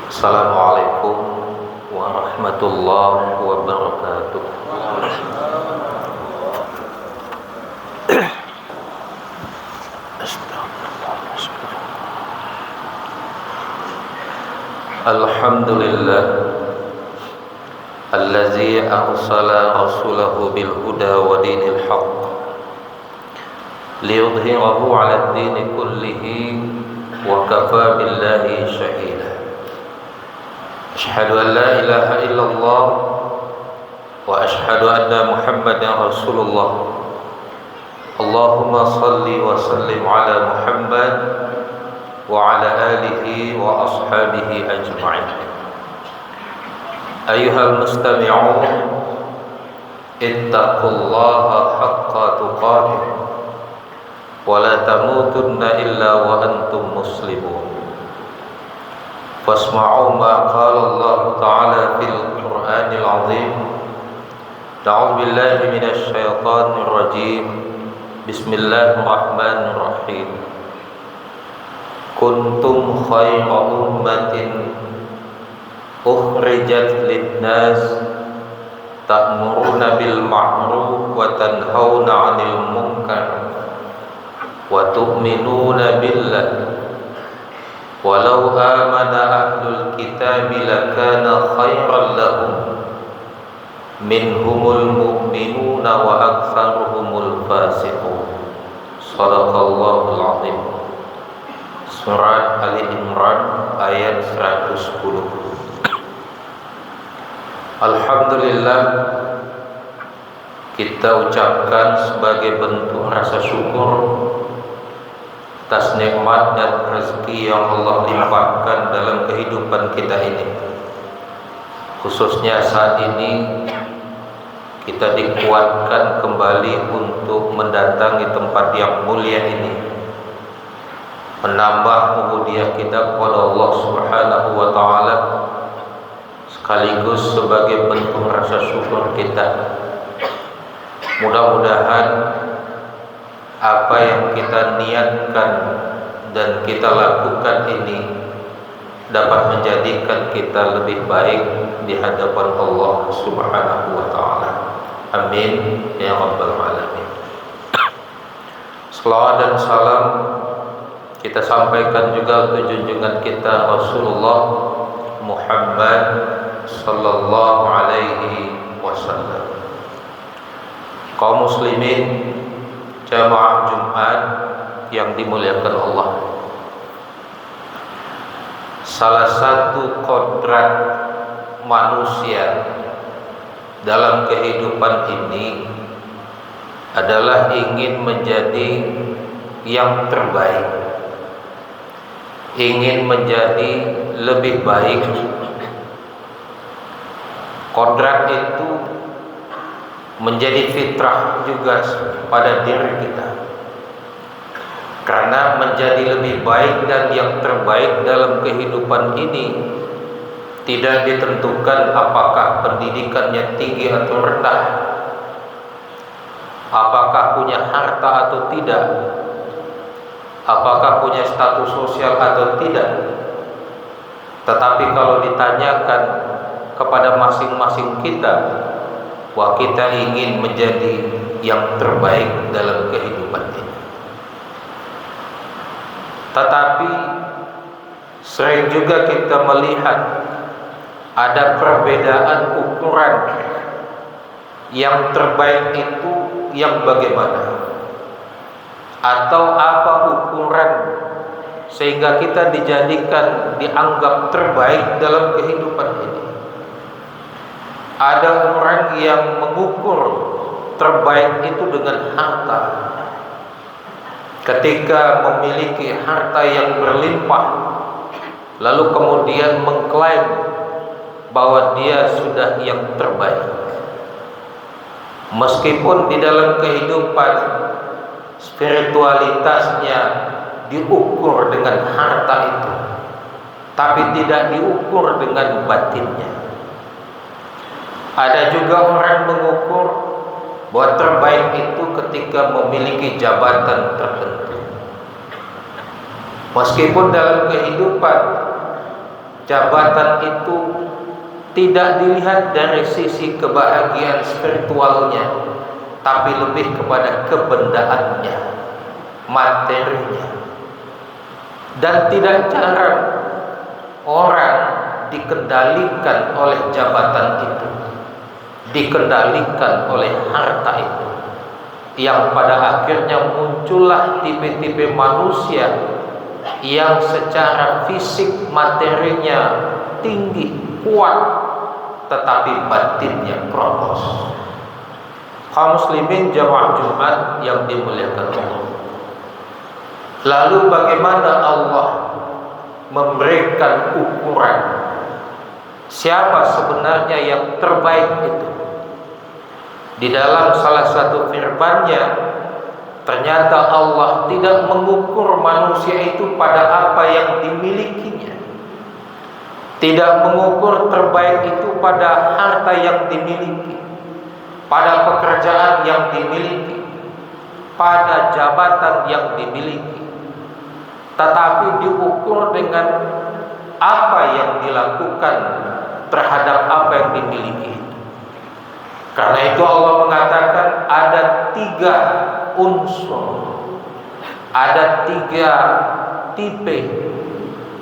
Assalamualaikum warahmatullahi wabarakatuh. Alhamdulillah allazi arsala rasulahu bil huda wa dinil haqq liyudhhirahu 'ala ad-din kullihi wa kafa billahi shahida. Asyhadu an la ilaha illallah wa asyhadu anna Muhammadan Rasulullah. Allahumma salli wa sallim ala Muhammad wa ala alihi wa ashabihi ajma'in. Ayyuhal mustami'un, ittaqullaha haqqa tuqatih wa la tamutunna illa wa antum muslimun. Fasma'u ma qala Allah ta'ala fil Qur'anil 'azim. A'udzu billahi minasy syaithanir rajim. Bismillahirrahmanirrahim. Kuntum khayra ummatin ukhrijat lin-nas ta'muruna bil ma'ruf wa tanhauna 'anil munkar wa tu'minuna billah. Walau amana ahlul kitabi lakana khairan lahum minhumul mu'minuna wa aktsaruhumul fasiqun. Shadaqallahul 'azim. Surat Ali Imran ayat 110. Alhamdulillah, kita ucapkan sebagai bentuk rasa syukur atas nikmat dan rezeki yang Allah limpahkan dalam kehidupan kita ini. Khususnya saat ini kita dikuatkan kembali untuk mendatangi tempat yang mulia ini, menambah ubudiyah kita kepada Allah Subhanahu wa taala, sekaligus sebagai bentuk rasa syukur kita. Mudah-mudahan apa yang kita niatkan dan kita lakukan ini dapat menjadikan kita lebih baik di hadapan Allah Subhanahu wa taala. Amin ya rabbal alamin. Salawat dan salam kita sampaikan juga untuk junjungan kita Rasulullah Muhammad sallallahu alaihi wasallam. Kaum muslimin jamaah Jumat yang dimuliakan Allah, salah satu kodrat manusia dalam kehidupan ini adalah ingin menjadi yang terbaik, ingin menjadi lebih baik. Kodrat itu menjadi fitrah juga pada diri kita, karena menjadi lebih baik dan yang terbaik dalam kehidupan ini tidak ditentukan apakah pendidikannya tinggi atau rendah, apakah punya harta atau tidak, apakah punya status sosial atau tidak. Tetapi kalau ditanyakan kepada masing-masing kita, bahwa kita ingin menjadi yang terbaik dalam kehidupan ini. Tetapi sering juga kita melihat ada perbedaan ukuran yang terbaik itu yang bagaimana, atau apa ukuran sehingga kita dijadikan, dianggap terbaik dalam kehidupan ini. Ada orang yang mengukur terbaik itu dengan harta. Ketika memiliki harta yang berlimpah, lalu kemudian mengklaim bahwa dia sudah yang terbaik. Meskipun di dalam kehidupan spiritualitasnya diukur dengan harta itu, tapi tidak diukur dengan batinnya. Ada juga orang mengukur bahwa terbaik itu ketika memiliki jabatan tertentu. Meskipun dalam kehidupan jabatan itu tidak dilihat dari sisi kebahagiaan spiritualnya, tapi lebih kepada kebendaannya, materinya. Dan tidak jarang orang dikendalikan oleh jabatan itu, dikendalikan oleh harta itu, yang pada akhirnya muncullah tipe-tipe manusia yang secara fisik materinya tinggi, kuat, tetapi batinnya kropos. Kaum muslimin jamaah Jumat yang dimuliakan Allah. Lalu bagaimana Allah memberikan ukuran siapa sebenarnya yang terbaik itu? Di dalam salah satu firman-Nya, ternyata Allah tidak mengukur manusia itu pada apa yang dimilikinya, tidak mengukur terbaik itu pada harta yang dimiliki, pada pekerjaan yang dimiliki, pada jabatan yang dimiliki, tetapi diukur dengan apa yang dilakukan terhadap apa yang dimiliki. Karena itu Allah mengatakan ada 3 unsur, ada 3 tipe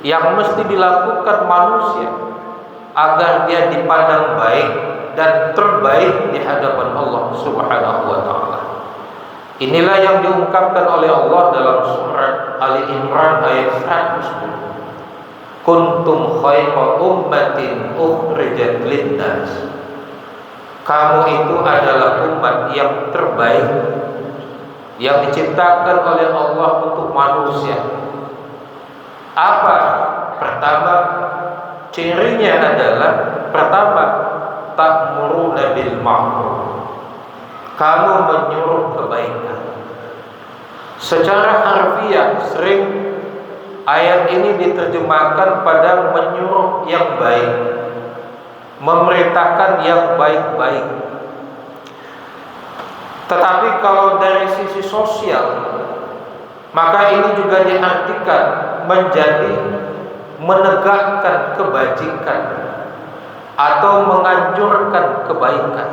yang mesti dilakukan manusia agar dia dipandang baik dan terbaik di hadapan Allah Subhanahu wa taala. Inilah yang diungkapkan oleh Allah dalam surat Ali Imran ayat 110. Kuntum khayra ummatin ukhrijat lin-nas. Kamu itu adalah umat yang terbaik yang diciptakan oleh Allah untuk manusia. Apa? Pertama, cirinya adalah pertama, ta'muruna bil ma'ruf. Kamu menyuruh kebaikan. Secara harfiah sering ayat ini diterjemahkan pada menyuruh yang baik, memerintahkan yang baik-baik. Tetapi kalau dari sisi sosial, maka ini juga diartikan menjadi menegakkan kebajikan atau menganjurkan kebaikan.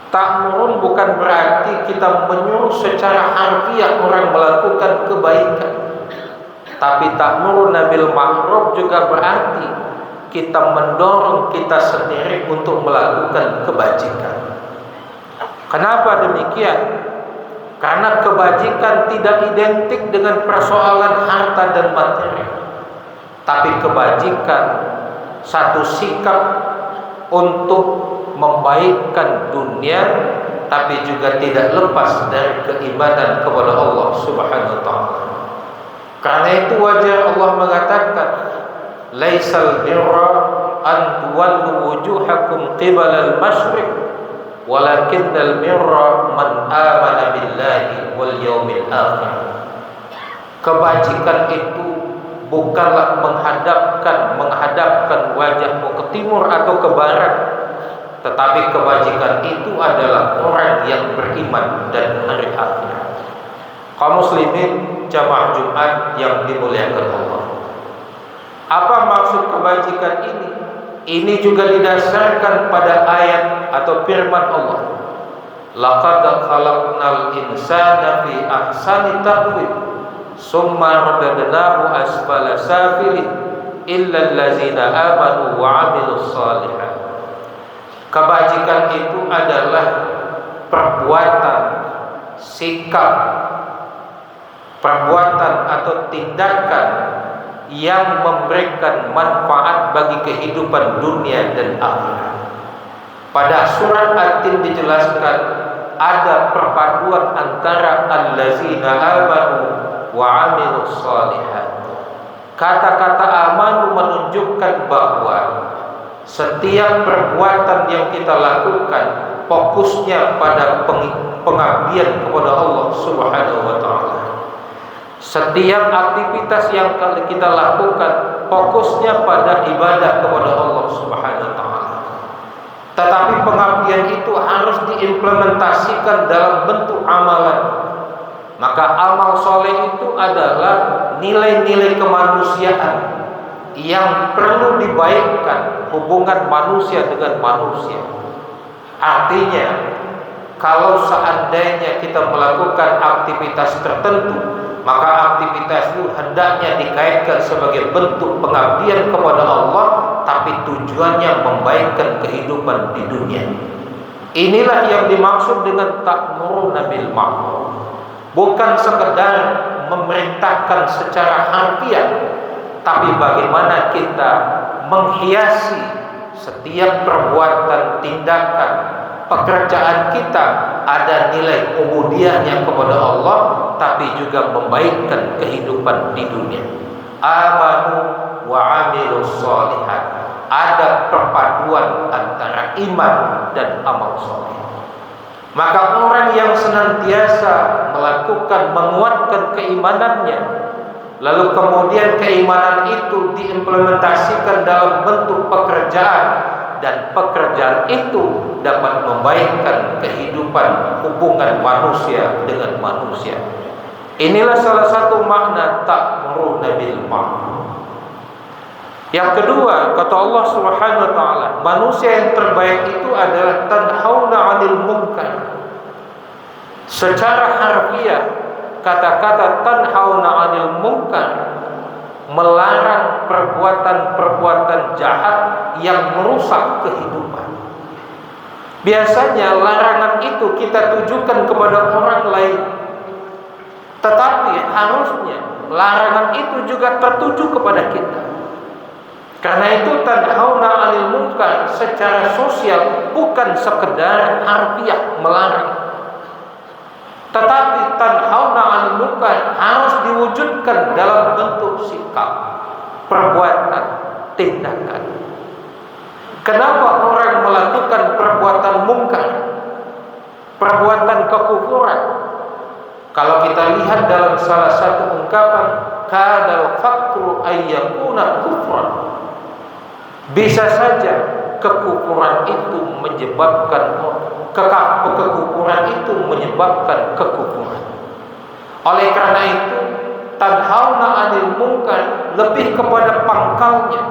Ta'murun bukan berarti kita menyuruh secara harfiah orang melakukan kebaikan, tapi ta'murun bil ma'ruf juga berarti kita mendorong kita sendiri untuk melakukan kebajikan. Kenapa demikian? Karena kebajikan tidak identik dengan persoalan harta dan materi, tapi kebajikan satu sikap untuk membaikkan dunia, tapi juga tidak lepas dari keimanan kepada Allah Subhanahu wa taala. Karena itu wajar Allah mengatakan, laisal birra an tuwallu wujuhakum qibala al-masyriq walakinnal birra man amana billahi wal yawmil akhir. Kebajikan itu bukanlah menghadapkan wajahmu ke timur atau ke barat, tetapi kebajikan itu adalah orang yang beriman dan hari akhir. Kaum muslimin jamaah Jumat yang dimuliakan Allah. Apa maksud kebajikan ini? Ini juga didasarkan pada ayat atau firman Allah. Laqad khalaqnal insana fi ahsani taqwim, summa radadnahu asfala safilin illa allazina amanu wa 'amilus shalihat. Kebajikan itu adalah perbuatan, sikap, perbuatan atau tindakan yang memberikan manfaat bagi kehidupan dunia dan akhirat. Pada surat At-Tin dijelaskan ada perpaduan antara allazina amanu wa 'amilus shalihat. Kata-kata amanu menunjukkan bahwa setiap perbuatan yang kita lakukan fokusnya pada pengabdian kepada Allah Subhanahu wa taala. Setiap aktivitas yang kita lakukan fokusnya pada ibadah kepada Allah Subhanahu wa taala. Tetapi pengabdian itu harus diimplementasikan dalam bentuk amalan. Maka amal soleh itu adalah nilai-nilai kemanusiaan yang perlu dibaikkan hubungan manusia dengan manusia. Artinya, kalau seandainya kita melakukan aktivitas tertentu, maka aktivitas itu hendaknya dikaitkan sebagai bentuk pengabdian kepada Allah, tapi tujuannya membaikkan kehidupan di dunia. Inilah yang dimaksud dengan ta'muruna bil ma'ruf. Bukan sekedar memerintahkan secara harfiah, tapi bagaimana kita menghiasi setiap perbuatan, tindakan, pekerjaan kita ada nilai ubudiyahnya kepada Allah, tapi juga membaikkan kehidupan di dunia. Amanu wa amilus sholihat. Ada perpaduan antara iman dan amal soleh. Maka orang yang senantiasa melakukan, menguatkan keimanannya, lalu kemudian keimanan itu diimplementasikan dalam bentuk pekerjaan, dan pekerjaan itu dapat membaikkan kehidupan hubungan manusia dengan manusia. Inilah salah satu makna ta'muruna bil ma'ruf. Yang kedua, kata Allah Subhanahu wa taala, manusia yang terbaik itu adalah tanhauna 'anil munkar. Secara harfiah, kata-kata tanhauna 'anil munkar melarang perbuatan-perbuatan jahat yang merusak kehidupan. Biasanya larangan itu kita tujukan kepada orang lain, tetapi harusnya larangan itu juga tertuju kepada kita. Karena itu tanhauna 'anil munkar secara sosial bukan sekedar harfiah melarang, tetapi tanhauna 'anil munkar harus diwujudkan dalam bentuk sikap, perbuatan, tindakan. Kenapa orang melakukan perbuatan mungkar, perbuatan kekufuran? Kalau kita lihat dalam salah satu ungkapan, kadal faqru ayyakuna kufran. Bisa saja kekufuran itu menyebabkan kekufuran. Oleh karena itu, tanhauna 'anil munkar lebih kepada pangkalnya,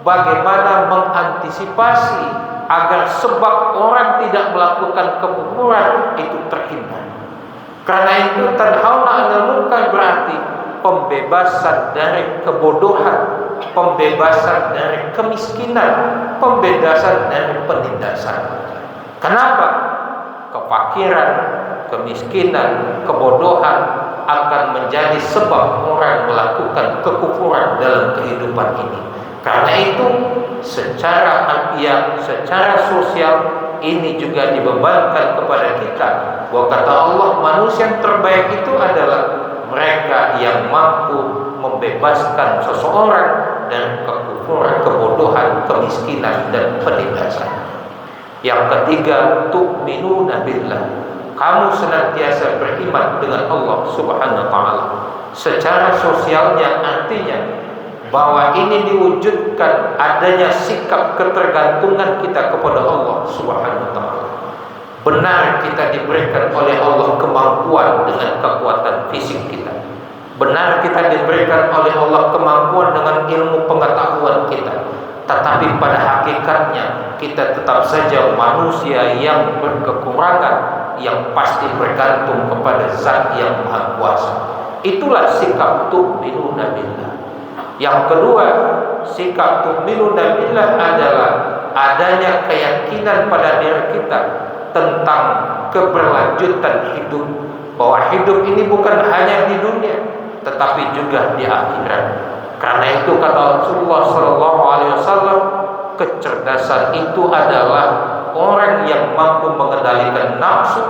bagaimana mengantisipasi agar sebab orang tidak melakukan kekufuran itu terhindar. Karena itu tanhauna 'anil munkar berarti pembebasan dari kebodohan, pembebasan dari kemiskinan, pembebasan dari penindasan. Kenapa? Kefakiran, kemiskinan, kebodohan akan menjadi sebab orang melakukan kekufuran dalam kehidupan ini. Karena itu, secara harfiah, secara sosial, ini juga dibebankan kepada kita bahwa kata Allah, manusia yang terbaik itu adalah mereka yang mampu membebaskan seseorang dari kekufuran, kebodohan, kemiskinan, dan penindasan. Yang ketiga, tu'minuna billah. Kamu senantiasa beriman dengan Allah Subhanahu wa taala. Secara sosialnya artinya bahwa ini diwujudkan adanya sikap ketergantungan kita kepada Allah Subhanahu wa taala. Benar kita diberikan oleh Allah kemampuan dengan kekuatan fisik kita. Benar kita diberikan oleh Allah kemampuan dengan ilmu pengetahuan kita. Tetapi pada hakikatnya kita tetap saja manusia yang berkekurangan, yang pasti bergantung kepada Zat yang Maha Kuasa. Itulah sikap tu'minuna billah. Yang kedua, sikap tu'minuna billah adalah adanya keyakinan pada diri kita tentang keberlanjutan hidup, bahwa hidup ini bukan hanya di dunia tetapi juga di akhirat. Karena itu kata Rasulullah SAW, kecerdasan itu adalah orang yang mampu mengendalikan nafsu.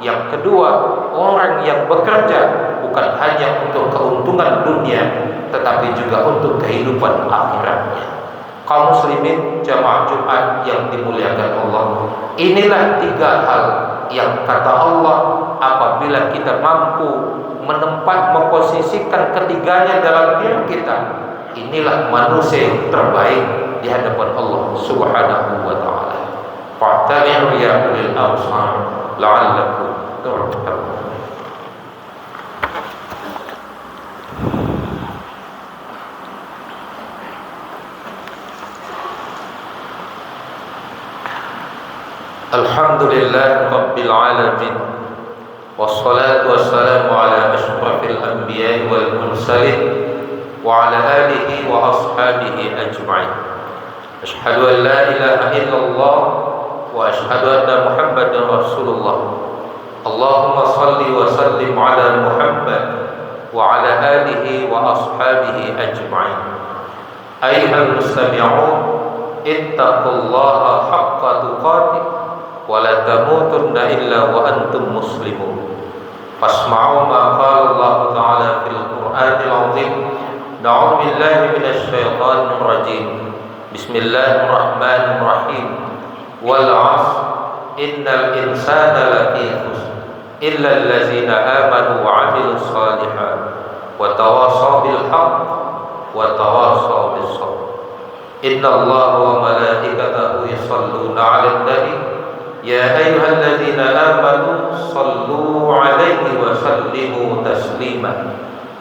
Yang kedua, orang yang bekerja bukan hanya untuk keuntungan dunia tetapi juga untuk kehidupan akhiratnya. Kaum muslimin jamaah Jumat yang dimuliakan Allah, inilah tiga hal yang kata Allah, apabila kita mampu memposisikan ketiganya dalam diri kita, inilah manusia yang terbaik di hadapan Allah Subhanahu wa taala. Fa'tabi'u ya ulil absar la'allakum turhamun. Alhamdulillah Rabbil Alamin, wassalatu wassalamu ala ashrafil anbiya'i wal mursalin wa ala alihi wa ashabihi ajma'in. Ashhadu an la ilaha illallah wa ashhadu anna Muhammadan Rasulullah. Allahumma salli wa sallim ala Muhammad wa ala alihi wa ashabihi ajma'in. Ayyuhal mustami'un, ittaqullaha haqqa tuqatih wa la tamutunna illa wa antum muslimun. Fasma'u ma qala Allah ta'ala fil Qur'anil 'azim. Na'udzu billahi minasy syaithanir rajim. Bismillahirrahmanirrahim. Wal 'ashr innal insana lafi khusr illa allazina amanu wa 'amilus shalihat wa tawassaw bil haqq wa tawassaw bis sabr. Innallaha wa malaikatahu yusholluna 'alan nabi. Ya ayyuhalladzina amanu shallu 'alaihi wa sallimu taslima.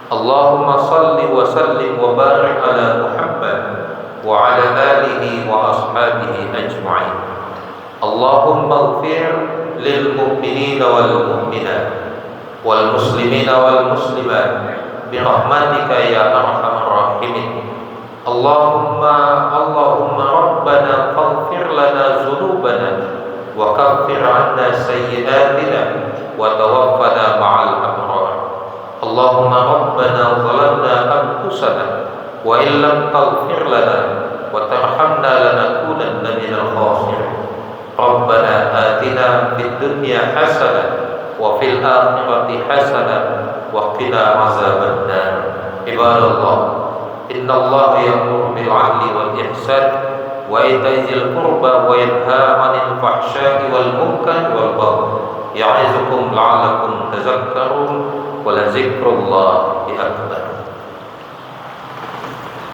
Allahumma shalli wa sallim wa barik ala Muhammad wa ala alihi wa ashabihi ajma'in. Allahumma ighfir lil mu'minina wal mu'minat wal muslimina wal muslimat bi rahmatika ya arhamar rahimin. Allahumma rabbana faghfir lana dhunubana wa kaffir 'anna sayyi'atina wa tawaffana ma'al abrar. Allahumma rabbana zalamna anfusana wa illam taghfir lana wa tarhamna lanakunanna minal khasirin. Rabbana atina fid dunya hasanah wa fil akhirati hasanah wa qina azabannar. Ibadallah, innallaha ya'muru bil 'adli wal ihsan wa ita'i dzil qurba wa yanha 'anil fahsya'i wal munkari wal baghi. Ya'izukum la'allakum tadhakkarun wa la dzikrullahi akbar.